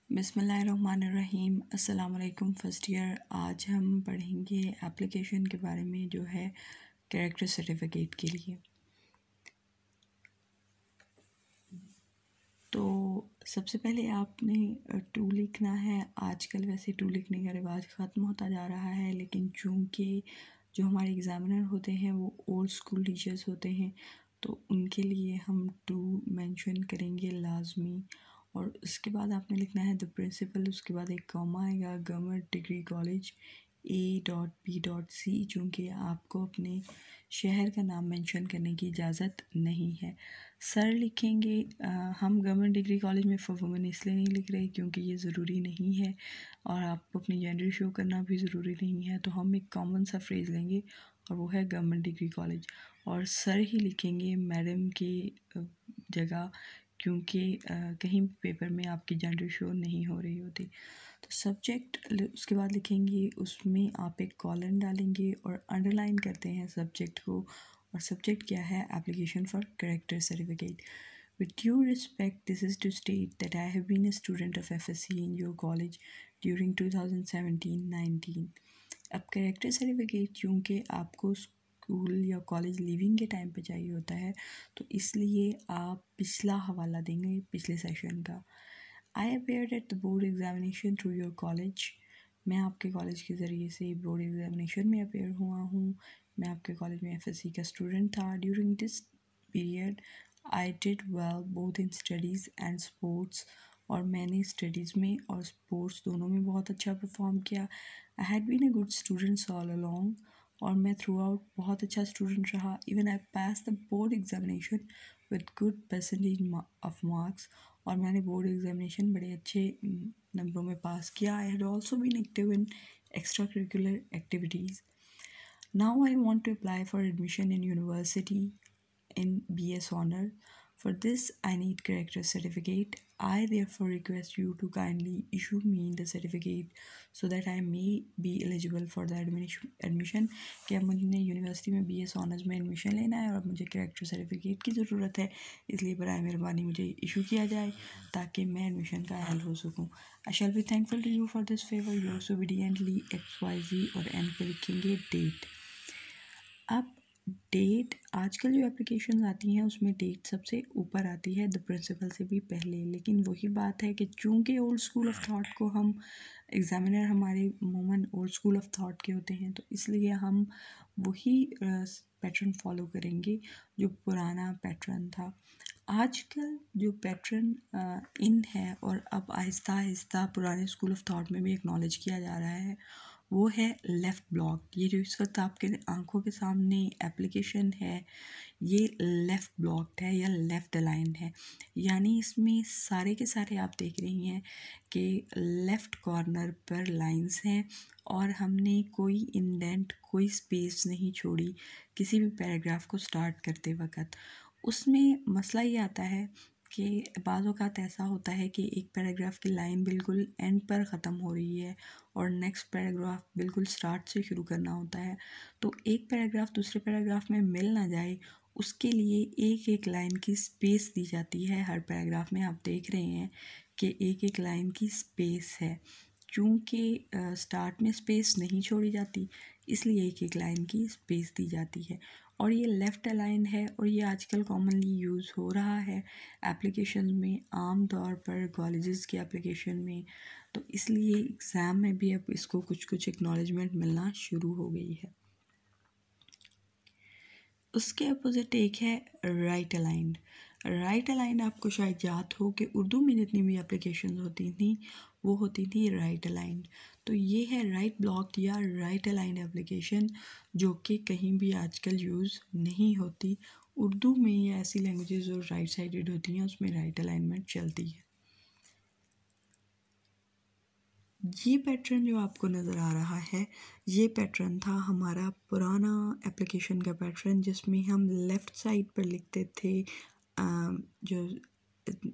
बिस्मिल्लाहिर्रहमानिर्रहीम। अस्सलाम वालेकुम फर्स्ट ईयर। आज हम पढ़ेंगे एप्लीकेशन के बारे में जो है कैरेक्टर सर्टिफिकेट के लिए। तो सबसे पहले आपने टू लिखना है। आजकल वैसे टू लिखने का रिवाज ख़त्म होता जा रहा है, लेकिन चूँकि जो हमारे एग्ज़ामिनर होते हैं वो ओल्ड स्कूल टीचर्स होते हैं तो उनके लिए हम टू मेंशन करेंगे लाजमी। और उसके बाद आपने लिखना है द प्रिंसिपल, उसके बाद एक कॉमा आएगा, गवर्नमेंट डिग्री कॉलेज A.B.C। चूँकि आपको अपने शहर का नाम मेंशन करने की इजाज़त नहीं है। सर लिखेंगे। हम गवर्नमेंट डिग्री कॉलेज में फॉर वुमेन इसलिए नहीं लिख रहे क्योंकि ये ज़रूरी नहीं है और आपको अपनी जेंडर शो करना भी ज़रूरी नहीं है। तो हम एक कॉमन सा फ्रेज़ लेंगे और वो है गवर्नमेंट डिग्री कॉलेज, और सर ही लिखेंगे मैडम की जगह, क्योंकि कहीं पेपर में आपकी जेंडर शो नहीं हो रही होती। तो सब्जेक्ट उसके बाद लिखेंगे, उसमें आप एक कॉलन डालेंगे और अंडरलाइन करते हैं सब्जेक्ट को। और सब्जेक्ट क्या है? Application for character certificate. With due respect, this is to state that I have been a student of FSC in your college during 2017-19। अब कैरेक्टर सर्टिफिकेट क्योंकि आपको स्कूल या कॉलेज लिविंग के टाइम पे चाहिए होता है, तो इसलिए आप पिछला हवाला देंगे पिछले सेशन का। I appeared at the board examination through your college. मैं आपके कॉलेज के ज़रिए से बोर्ड एग्जामिनेशन में अपेयर हुआ हूँ। मैं आपके कॉलेज में FSC का स्टूडेंट था। During this period I did well both in studies and sports. और मैंने स्टडीज़ में और स्पोर्ट्स दोनों में बहुत अच्छा परफॉर्म किया। I had been a good students all along. और मैं थ्रू आउट बहुत अच्छा स्टूडेंट रहा। Even I pass the board examination with good percentage of marks. और मैंने बोर्ड एग्जामिनेशन बड़े अच्छे नंबरों में पास किया। I had also been active in extracurricular activities. Now I want to apply for admission in university in BS Honor. For this, I need character certificate. I therefore request you to kindly issue me the certificate so that I may be eligible for the admission। कि अब मुझे university में BS Honors में admission लेना है और अब मुझे कैरेक्टर सर्टिफिकेट की ज़रूरत है, इसलिए बराए मेहरबानी मुझे इशू किया जाए ताकि मैं एडमिशन का अहल हो सकूँ। I shall be thankful to you for this favour. Yours obediently XYZ। और एंड पे लिखेंगे डेट। अब डेट, आजकल जो एप्लीकेशन आती हैं उसमें डेट सबसे ऊपर आती है, द प्रिंसिपल से भी पहले। लेकिन वही बात है कि चूँकि ओल्ड स्कूल ऑफ थॉट को हम एग्ज़ामिनर हमारे अमूमन ओल्ड स्कूल ऑफ थॉट के होते हैं, तो इसलिए हम वही पैटर्न फॉलो करेंगे जो पुराना पैटर्न था। आजकल जो पैटर्न इन है और अब आहिस्ता आहिस्ता पुराने स्कूल ऑफ थॉट में भी एक्नॉलेज किया जा रहा है, वो है लेफ़्ट ब्लॉक। ये जो इस वक्त आपके आंखों के सामने एप्लीकेशन है, ये लेफ़्ट ब्लॉक्ड है या लेफ़्ट अलाइंड है। यानी इसमें सारे के सारे आप देख रही हैं कि लेफ़्ट कॉर्नर पर लाइंस हैं और हमने कोई इंडेंट, कोई स्पेस नहीं छोड़ी किसी भी पैराग्राफ को स्टार्ट करते वक्त। उसमें मसला ये आता है कि बाज़ औक़ात ऐसा होता है कि एक पैराग्राफ की लाइन बिल्कुल एंड पर ख़त्म हो रही है और नेक्स्ट पैराग्राफ बिल्कुल स्टार्ट से शुरू करना होता है। तो एक पैराग्राफ दूसरे पैराग्राफ में मिल ना जाए, उसके लिए एक एक लाइन की स्पेस दी जाती है। हर पैराग्राफ में आप देख रहे हैं कि एक एक लाइन की स्पेस है। चूँकि स्टार्ट में स्पेस नहीं छोड़ी जाती, इसलिए एक एक लाइन की स्पेस दी जाती है। और ये लेफ़्ट अलाइन है और ये आजकल कॉमनली यूज़ हो रहा है एप्लीकेशन में, आम तौर पर कॉलेजेस के एप्लीकेशन में। तो इसलिए एग्ज़ाम में भी अब इसको कुछ कुछ एक्नॉलेजमेंट मिलना शुरू हो गई है। उसके अपोजिट एक है राइट अलाइंड। राइट अलाइंड आपको शायद याद हो कि उर्दू में जितनी भी एप्लीकेशन होती थी वो होती थी राइट अलाइंड। तो ये है राइट ब्लॉक्ड या राइट अलाइंड एप्लीकेशन, जो कि कहीं भी आजकल यूज़ नहीं होती। उर्दू में या ऐसी लैंग्वेजेस जो राइट साइडेड होती हैं उसमें राइट अलाइनमेंट चलती है। ये पैटर्न जो आपको नज़र आ रहा है, ये पैटर्न था हमारा पुराना एप्लीकेशन का पैटर्न, जिसमें हम लेफ़्ट साइड पर लिखते थे जो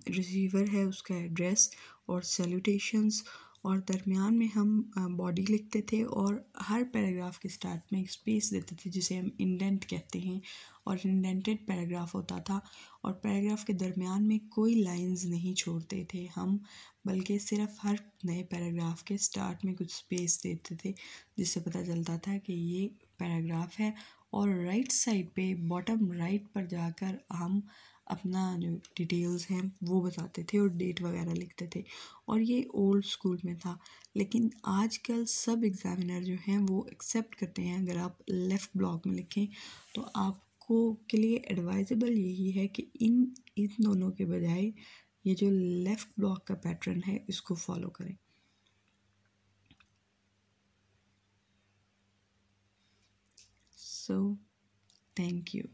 रिसीवर है उसका एड्रेस और सैल्यूटेशंस, और दरमियान में हम बॉडी लिखते थे और हर पैराग्राफ के स्टार्ट में एक स्पेस देते थे जिसे हम इंडेंट कहते हैं, और इंडेंटेड पैराग्राफ होता था। और पैराग्राफ के दरमियान में कोई लाइंस नहीं छोड़ते थे हम, बल्कि सिर्फ हर नए पैराग्राफ के स्टार्ट में कुछ स्पेस देते थे जिससे पता चलता था कि ये पैराग्राफ है। और राइट साइड पे बॉटम राइट पर जाकर हम अपना जो डिटेल्स हैं वो बताते थे और डेट वगैरह लिखते थे। और ये ओल्ड स्कूल में था, लेकिन आजकल सब एग्ज़ामिनर जो हैं वो एक्सेप्ट करते हैं अगर आप लेफ़्ट ब्लॉक में लिखें। तो आपको के लिए एडवाइजेबल यही है कि इन दोनों के बजाय ये जो लेफ़्ट ब्लॉक का पैटर्न है इसको फॉलो करें। So, thank you.